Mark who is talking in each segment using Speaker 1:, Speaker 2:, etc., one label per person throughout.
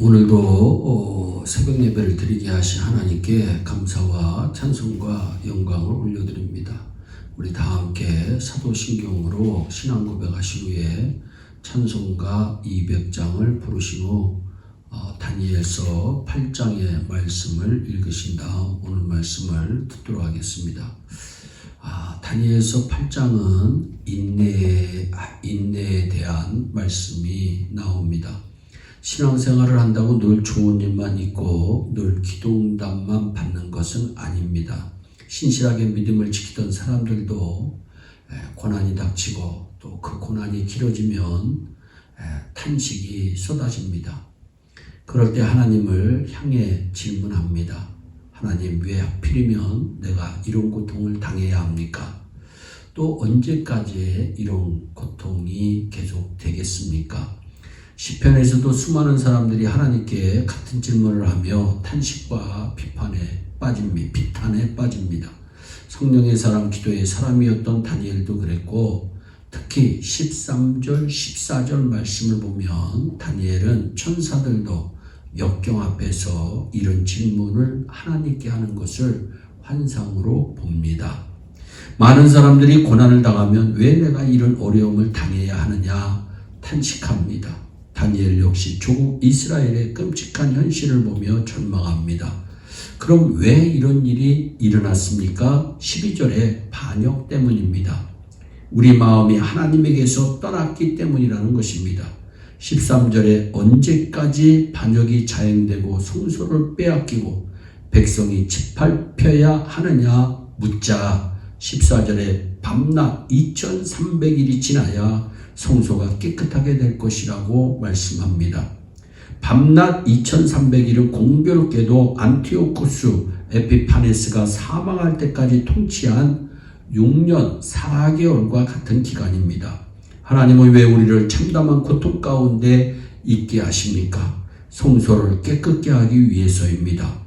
Speaker 1: 오늘도 새벽 예배를 드리게 하신 하나님께 감사와 찬송과 영광을 올려드립니다. 우리 다 함께 사도신경으로 신앙 고백하신 후에 찬송가 200장을 부르신 후 다니엘서 8장의 말씀을 읽으신 다음 오늘 말씀을 듣도록 하겠습니다. 다니엘서 8장은 인내에 대한 말씀이 나옵니다. 신앙생활을 한다고 늘 좋은 일만 있고 늘 기도응답만 받는 것은 아닙니다. 신실하게 믿음을 지키던 사람들도 고난이 닥치고 또 그 고난이 길어지면 탄식이 쏟아집니다. 그럴 때 하나님을 향해 질문합니다. 하나님, 왜 하필이면 내가 이런 고통을 당해야 합니까? 또 언제까지 이런 고통이 계속 되겠습니까? 시편에서도 수많은 사람들이 하나님께 같은 질문을 하며 탄식과 비탄에 빠집니다. 성령의 사람 기도의 사람이었던 다니엘도 그랬고, 특히 13절, 14절 말씀을 보면 다니엘은 천사들도 역경 앞에서 이런 질문을 하나님께 하는 것을 환상으로 봅니다. 많은 사람들이 고난을 당하면 왜 내가 이런 어려움을 당해야 하느냐 탄식합니다. 다니엘 역시 조국 이스라엘의 끔찍한 현실을 보며 절망합니다. 그럼 왜 이런 일이 일어났습니까? 12절에 반역 때문입니다. 우리 마음이 하나님에게서 떠났기 때문이라는 것입니다. 13절에 언제까지 반역이 자행되고 성소를 빼앗기고 백성이 짓밟혀야 하느냐 묻자 14절에 밤낮 2300일이 지나야 성소가 깨끗하게 될 것이라고 말씀합니다. 밤낮 2300일은 공교롭게도 안티오쿠스 에피파네스가 사망할 때까지 통치한 6년 4개월과 같은 기간입니다. 하나님은 왜 우리를 참담한 고통 가운데 있게 하십니까? 성소를 깨끗게 하기 위해서입니다.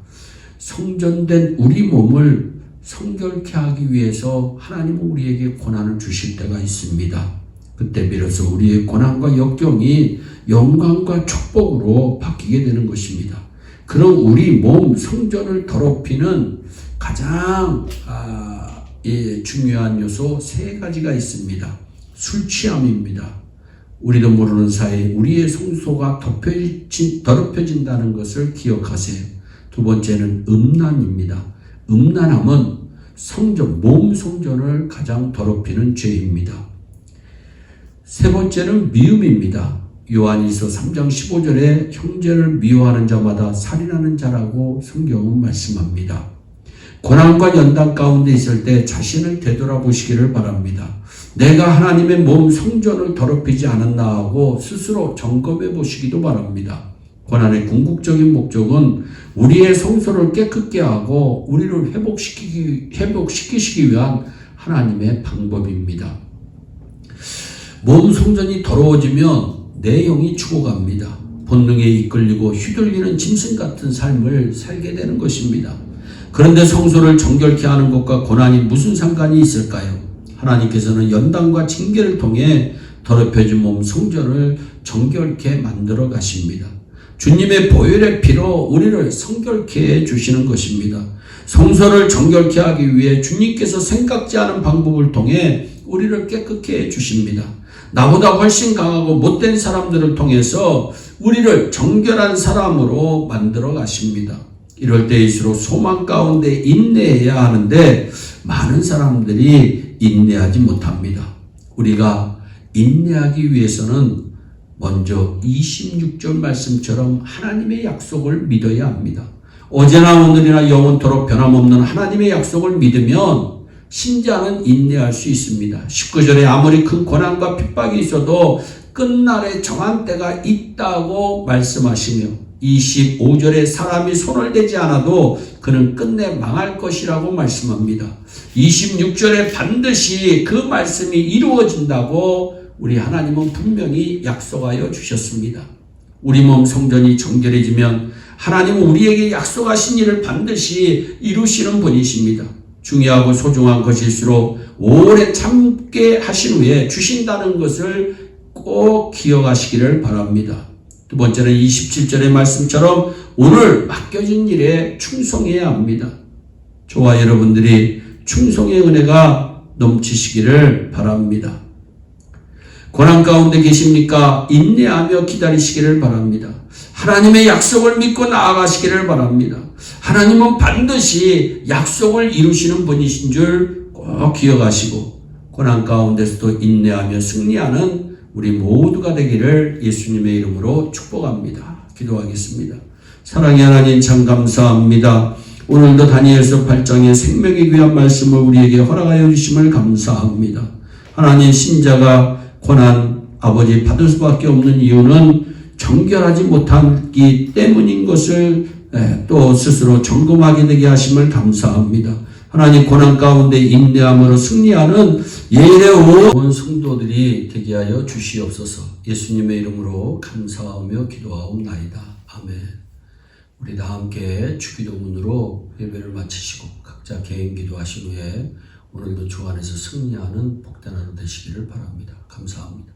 Speaker 1: 성전된 우리 몸을 성결케 하기 위해서 하나님은 우리에게 고난을 주실 때가 있습니다. 그때 비로소 우리의 고난과 역경이 영광과 축복으로 바뀌게 되는 것입니다. 그럼 우리 몸 성전을 더럽히는 가장 중요한 요소 3가지가 있습니다. 술 취함입니다. 우리도 모르는 사이 우리의 성소가 더럽혀진다는 것을 기억하세요. 두 번째는 음란입니다. 음란함은 몸 성전을 가장 더럽히는 죄입니다. 세 번째는 미움입니다. 요한일서 3장 15절에 형제를 미워하는 자마다 살인하는 자라고 성경은 말씀합니다. 고난과 연단 가운데 있을 때 자신을 되돌아보시기를 바랍니다. 내가 하나님의 몸 성전을 더럽히지 않았나 하고 스스로 점검해 보시기도 바랍니다. 고난의 궁극적인 목적은 우리의 성소를 깨끗게 하고 우리를 회복시키시기 위한 하나님의 방법입니다. 몸 성전이 더러워지면 내 영이 죽어갑니다. 본능에 이끌리고 휘둘리는 짐승 같은 삶을 살게 되는 것입니다. 그런데 성소를 정결케 하는 것과 고난이 무슨 상관이 있을까요? 하나님께서는 연단과 징계를 통해 더럽혀진 몸 성전을 정결케 만들어 가십니다. 주님의 보혈의 피로 우리를 성결케 해 주시는 것입니다. 성소를 정결케 하기 위해 주님께서 생각지 않은 방법을 통해 우리를 깨끗게 해 주십니다. 나보다 훨씬 강하고 못된 사람들을 통해서 우리를 정결한 사람으로 만들어 가십니다. 이럴 때일수록 소망 가운데 인내해야 하는데 많은 사람들이 인내하지 못합니다. 우리가 인내하기 위해서는 먼저 26절 말씀처럼 하나님의 약속을 믿어야 합니다. 어제나 오늘이나 영원토록 변함없는 하나님의 약속을 믿으면 신자는 인내할 수 있습니다. 19절에 아무리 큰 고난과 핍박이 있어도 끝날에 정한 때가 있다고 말씀하시며 25절에 사람이 손을 대지 않아도 그는 끝내 망할 것이라고 말씀합니다. 26절에 반드시 그 말씀이 이루어진다고 우리 하나님은 분명히 약속하여 주셨습니다. 우리 몸 성전이 정결해지면 하나님은 우리에게 약속하신 일을 반드시 이루시는 분이십니다. 중요하고 소중한 것일수록 오래 참게 하신 후에 주신다는 것을 꼭 기억하시기를 바랍니다. 두 번째는 27절의 말씀처럼 오늘 맡겨진 일에 충성해야 합니다. 저와 여러분들이 충성의 은혜가 넘치시기를 바랍니다. 고난 가운데 계십니까? 인내하며 기다리시기를 바랍니다. 하나님의 약속을 믿고 나아가시기를 바랍니다. 하나님은 반드시 약속을 이루시는 분이신 줄 꼭 기억하시고 고난 가운데서도 인내하며 승리하는 우리 모두가 되기를 예수님의 이름으로 축복합니다. 기도하겠습니다. 사랑의 하나님 참 감사합니다. 오늘도 다니엘서 8장의 생명의 귀한 말씀을 우리에게 허락하여 주심을 감사합니다. 하나님 신자가 고난 아버지 받을 수밖에 없는 이유는 정결하지 못하기 때문인 것을 또 스스로 점검하게 되게 하심을 감사합니다. 하나님 고난 가운데 인내함으로 승리하는 예의 온 성도들이 되게 하여 주시옵소서. 예수님의 이름으로 감사하며 기도하옵나이다. 아멘. 우리 다 함께 주기도문으로 예배를 마치시고 각자 개인 기도하신 후에 오늘도 주 안에서 승리하는 복된 하루 되시기를 바랍니다. 감사합니다.